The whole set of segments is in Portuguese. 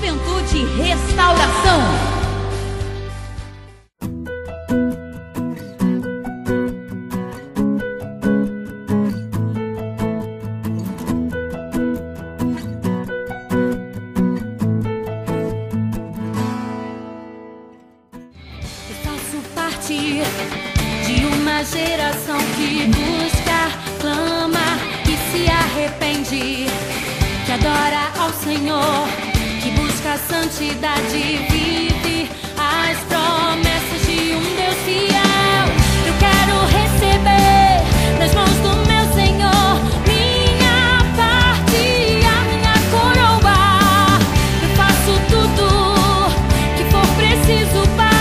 Juventude Restauração. De uma geração que busca, clama e se arrepende, que adora ao Senhor, que busca a santidade, vive as promessas de um Deus fiel. Eu quero receber nas mãos do meu Senhor minha parte e a minha coroa. Eu faço tudo que for preciso para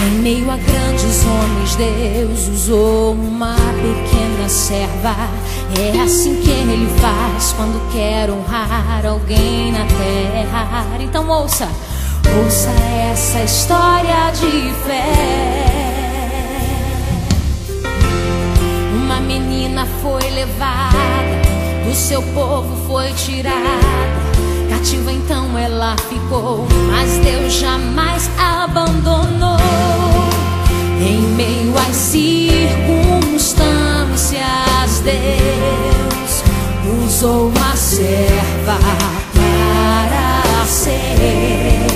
Em meio a grandes homens, Deus usou uma pequena serva. É assim que Ele faz quando quer honrar alguém na terra. Então ouça essa história de fé. Uma menina foi levada, do seu povo foi tirada. Cativa então ela ficou, mas Deus jamais abandonou. Em meio às circunstâncias, Deus usou uma serva para ser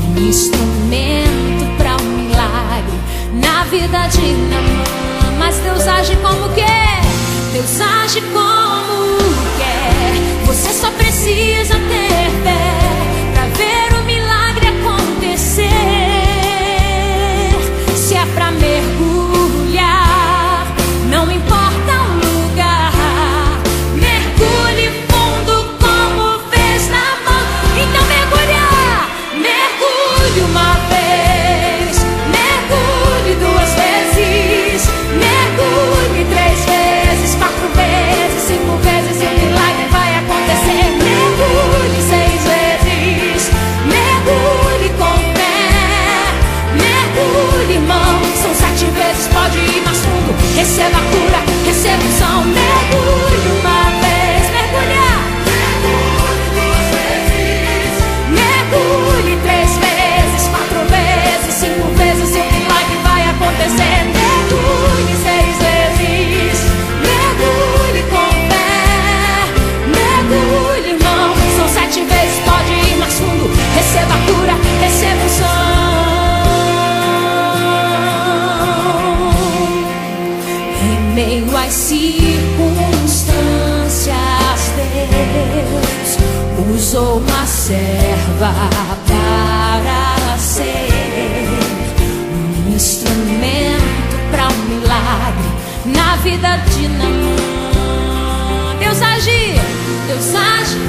um instrumento para um milagre na vida de Naamã. Mas Deus age como quer, Deus age como quer. Você só precisa ter fé pra ver o milagre acontecer. Se é pra mergulhar, não importa o lugar, mergulhe fundo como fez Naamã. Então mergulhe uma vez, mergulhe duas vezes, mergulhe 3 vezes, 4 vezes, 5 vezes, e o milagre vai acontecer. Mergulhe 6 vezes. quais circunstâncias Deus usou uma serva para ser um instrumento para um milagre na vida de Naamã. Deus age, Deus age.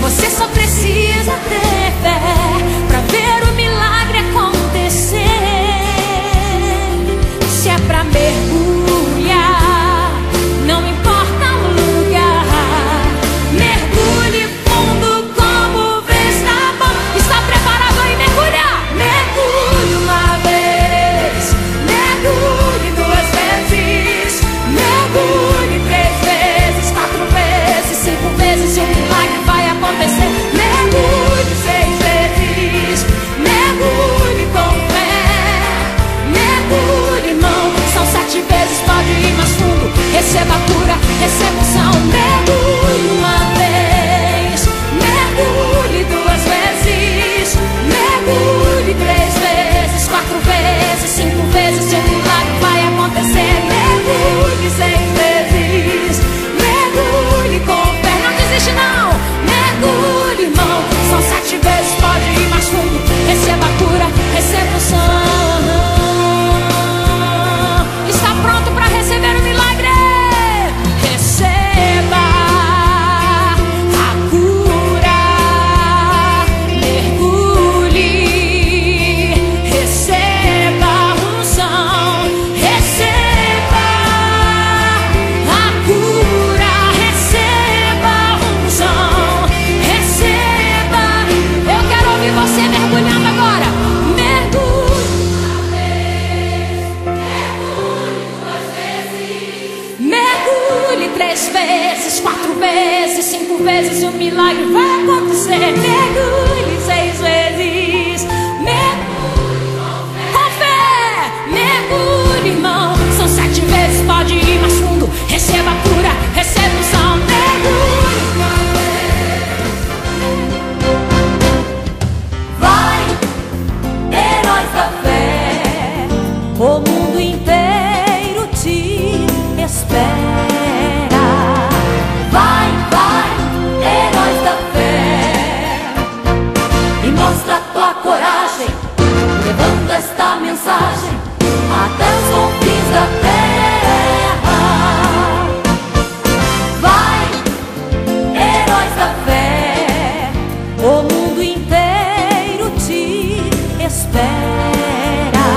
Você só precisa ter fé para ver o milagre acontecer. Se é pra mergulhar, não importa o lugar, mergulhe fundo como vês, tá bom? Está preparado aí mergulhar? Mergulhe uma vez, mergulhe duas vezes, mergulhe 3 vezes, 4 vezes, 5 vezes, e o milagre vai acontecer. Mergulhe 6 vezes, mergulhe com fé, mergulhe, irmão. São 7 vezes, pode ir mais fundo. Receba a cura, receba unção. Mergulhe uma vez, mergulhe 2 vezes, mergulhe 3 vezes, 4 vezes, 5 vezes, e o milagre vai acontecer. Mergulhe 6 vezes, mergulhe com fé. Não desiste não, mergulhe, irmão. São 7 vezes, pode ir mais fundo. Receba a cura, receba unção. Está pronto para receber o milagre? Receba a cura, mergulhe, receba a unção, receba a cura, receba a unção, receba. Eu quero ouvir você mergulhando agora. Mergulhe 3 vezes, 4 vezes, 5 vezes, e o milagre vai acontecer. Mergulhe 6 vezes, mergulhe com fé, mergulhe, irmão. São 7 vezes, pode ir mais fundo. Receba a cura, receba unção. Mergulhe uma vez. Vai, heróis da fé, o mundo inteiro te espera. Vai, vai, heróis da fé, e mostra tua coragem, levando esta mensagem até os confins da terra. Vai, heróis da fé, o mundo inteiro te espera.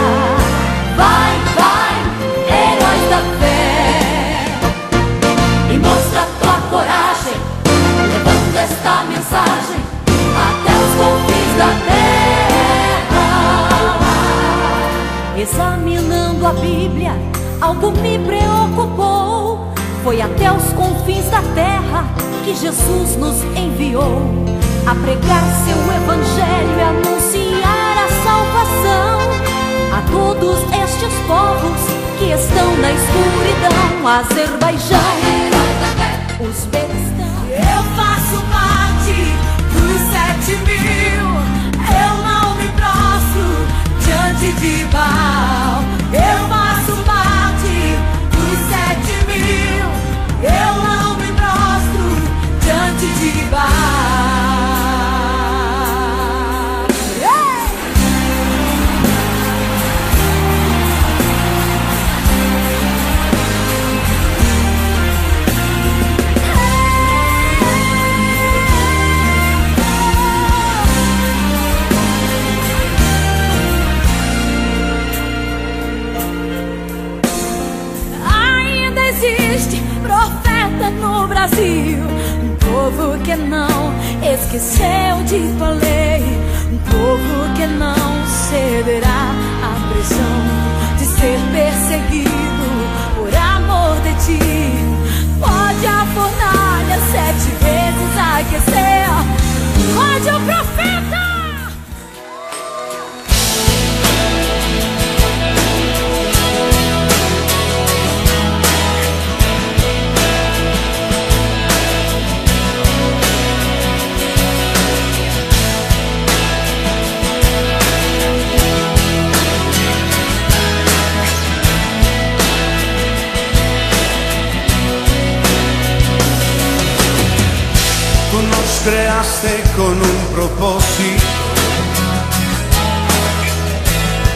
Vai, vai, heróis da fé, e mostra tua coragem, levando esta mensagem até os confins da terra. Examinando a Bíblia, algo me preocupou. Foi até os confins da terra que Jesus nos enviou a pregar seu evangelho e anunciar a salvação a todos estes povos que estão na escuridão. Azerbaijão, Uzbequistão. Eu faço parte dos 7.000. Eu não me prostro diante de Baal. Eu faço parte dos 7.000. Eu não me prostro diante de Baal. Existe profeta no Brasil, um povo que não esqueceu de tua lei, um povo que não cederá à pressão de ser perseguido por amor de ti. Pode a fornalha 7 vezes aquecer, pode o profeta. creaste con un propósito,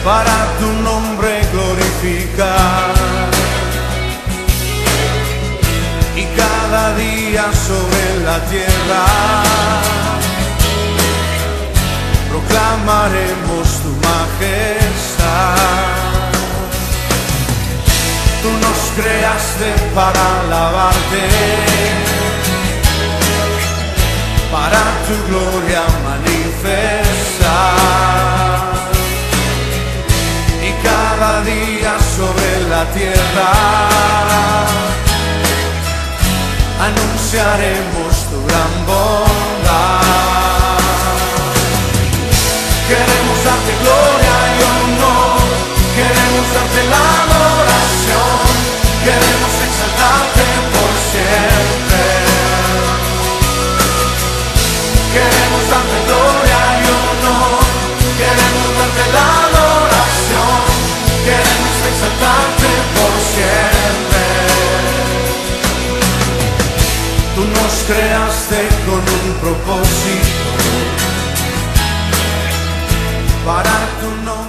para tu nombre glorificar. Y cada día sobre la tierra proclamaremos tu majestad. Tú nos creaste para alabarte, para tu gloria manifestar. Y cada día sobre la tierra anunciaremos tu gran bondad. Queremos darte gloria y honor, queremos darte la adoración, queremos exaltarte por siempre. Queremos darte gloria y honor, queremos darte la adoración, queremos exaltarte por siempre. Tú nos creaste con un propósito, para tu nombre